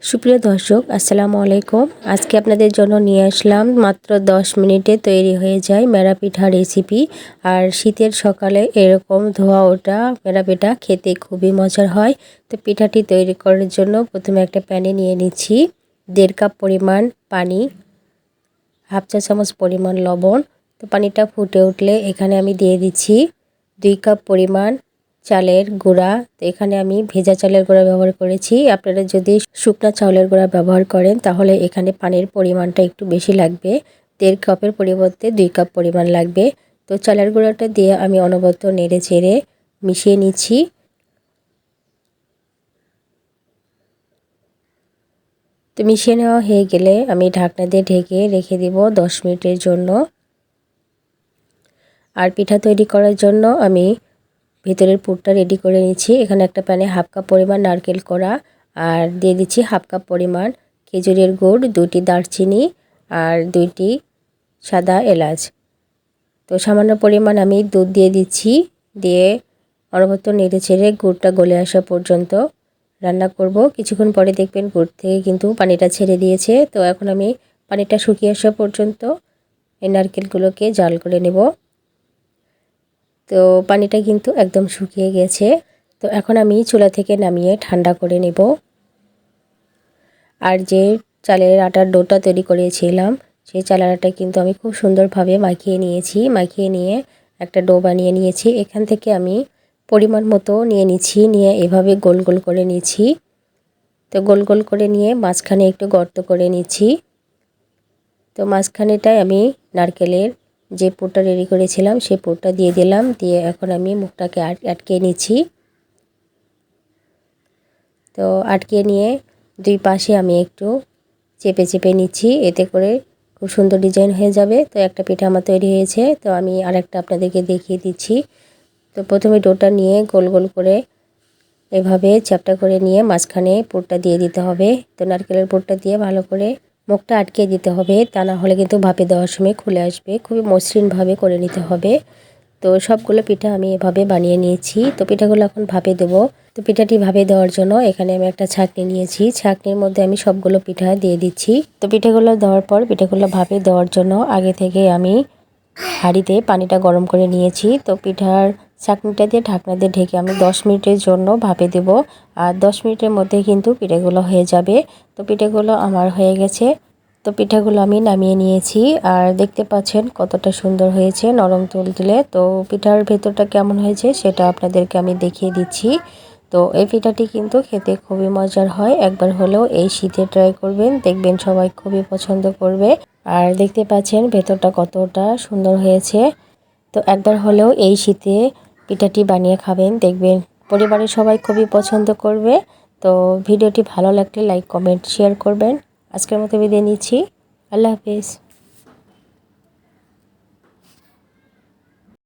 সুপ্রিয় দর্শক, আসসালামু আলাইকুম। আজকে আপনাদের জন্য নিয়ে আসলাম মাত্র 10 মিনিটে তৈরি হয়ে যায় মেরা পিঠা রেসিপি। আর শীতের সকালে এরকম ধোয়া ওঠা মেরা পিঠা খেতে খুবই মজার হয়। তো পিঠাটি তৈরি করার জন্য প্রথমে একটা প্যানে নিয়ে নিচ্ছি 1.5 কাপ পরিমাণ পানি, হাফ চা চামচ পরিমাণ লবণ। তো পানিটা ফুটে উঠলে এখানে আমি দিয়ে দিচ্ছি 2 কাপ পরিমাণ চালের গুঁড়া। তো এখানে আমি ভেজা চালের গুঁড়া ব্যবহার করেছি। আপনারা যদি শুকনা চাউলের গুঁড়া ব্যবহার করেন তাহলে এখানে পানির পরিমাণটা একটু বেশি লাগবে, 1.5 কাপের পরিবর্তে 2 কাপ পরিমাণ লাগবে। তো চালের গুঁড়াটা দিয়ে আমি অনবরত নেড়ে চেড়ে মিশিয়ে নিচ্ছি। তো মিশিয়ে নেওয়া হয়ে গেলে আমি ঢাকনা দিয়ে ঢেকে রেখে দিব 10 মিনিটের জন্য। আর পিঠা তৈরি করার জন্য আমি ভেতরের পুরটা রেডি করে নিচ্ছি। এখানে একটা প্যানে হাফ কাপ পরিমাণ নারকেল কোড়া আর দিয়ে দিচ্ছি হাফ কাপ পরিমাণ খেজুরের গুড়, 2টি দারচিনি আর 2টি সাদা এলাচ। তো সামান্য পরিমাণ আমি দুধ দিয়ে দিচ্ছি, দিয়ে অনবরত নেড়ে ছেড়ে গুড়টা গলে আসা পর্যন্ত রান্না করব। কিছুক্ষণ পরে দেখবেন গুড় থেকে কিন্তু পানিটা ছেড়ে দিয়েছে। তো এখন আমি পানিটা শুকিয়ে আসা পর্যন্ত এই নারকেলগুলোকে জাল করে নেব। তো পানিটা কিন্তু একদম শুকিয়ে গেছে। তো এখন আমি চুলা থেকে নামিয়ে ঠান্ডা করে নেব। আর যে চালের আটার ডোটা তৈরি করেছিলাম সেই চালের আটা কিন্তু আমি খুব সুন্দরভাবে মাখিয়ে নিয়েছি। মাখিয়ে নিয়ে একটা ডো বানিয়ে নিয়েছি। এখান থেকে আমি পরিমাণ মতো নিয়ে নিচ্ছি, নিয়ে এভাবে গোল গোল করে নিচ্ছি। তো গোল গোল করে নিয়ে মাঝখানে একটু গর্ত করে নিচ্ছি। তো মাঝখানেটায় আমি নারকেলের যে পুরটা রেডি করেছিলাম সেই পুরটা দিয়ে দিলাম, দিয়ে এখন আমি মুখটাকে আটকে নিচ্ছি। তো আটকে নিয়ে দুই পাশে আমি একটু চেপে চেপে নিচ্ছি, এতে করে খুব সুন্দর ডিজাইন হয়ে যাবে। তো একটা পিঠা আমার তৈরি হয়েছে। তো আমি আরেকটা আপনাদেরকে দেখিয়ে দিচ্ছি। তো প্রথমে ডোটা নিয়ে গোল গোল করে এভাবে চ্যাপটা করে নিয়ে মাঝখানে পুরটা দিয়ে দিতে হবে। তো নারকেলের পুরটা দিয়ে ভালো করে মুখটা আটকে দিতে হবে, তা না হলে কিন্তু ভাপে দেওয়ার সময় খুলে আসবে। খুবই মসৃণভাবে করে নিতে হবে। তো সবগুলো পিঠা আমি এভাবে বানিয়ে নিয়েছি। তো পিঠাগুলো এখন ভাপে দেবো। তো পিঠাটি ভাপে দেওয়ার জন্য এখানে আমি একটা ছাঁকনি নিয়েছি, ছাঁকনির মধ্যে আমি সবগুলো পিঠা দিয়ে দিচ্ছি। তো পিঠাগুলো দেওয়ার পর পিঠাগুলো ভাপে দেওয়ার জন্য আগে থেকে আমি হাঁড়িতে পানিটা গরম করে নিয়েছি। তো পিঠার ছাঁকনিটা দিয়ে ঢাকনা দিয়ে ঢেকে আমি 10 মিনিটের জন্য ভাপে দেব। আর 10 মিনিটের মধ্যে কিন্তু পিঠাগুলো হয়ে যাবে। তো পিঠাগুলো আমার হয়ে গেছে। তো পিঠাগুলো আমি নামিয়ে নিয়েছি। আর দেখতে পাচ্ছেন কতটা সুন্দর হয়েছে, নরম তুলতুলে। তো পিঠার ভেতরটা কেমন হয়েছে সেটা আপনাদেরকে আমি দেখিয়ে দিচ্ছি। তো এই পিঠাটি কিন্তু খেতে খুবই মজার হয়। একবার হলেও এই শীতে ট্রাই করবেন, দেখবেন সবাই খুবই পছন্দ করবে। আর দেখতে পাচ্ছেন ভেতরটা কতটা সুন্দর হয়েছে। তো একবার হলেও এই শীতে পিঠাটি বানিয়ে খাবেন, দেখবেন পরিবারের সবাই খুবই পছন্দ করবে। তো ভিডিওটি ভালো লাগলে লাইক, কমেন্ট, শেয়ার করবেন। আজকের মতো বিদায় নিচ্ছি। আল্লাহ হাফেজ।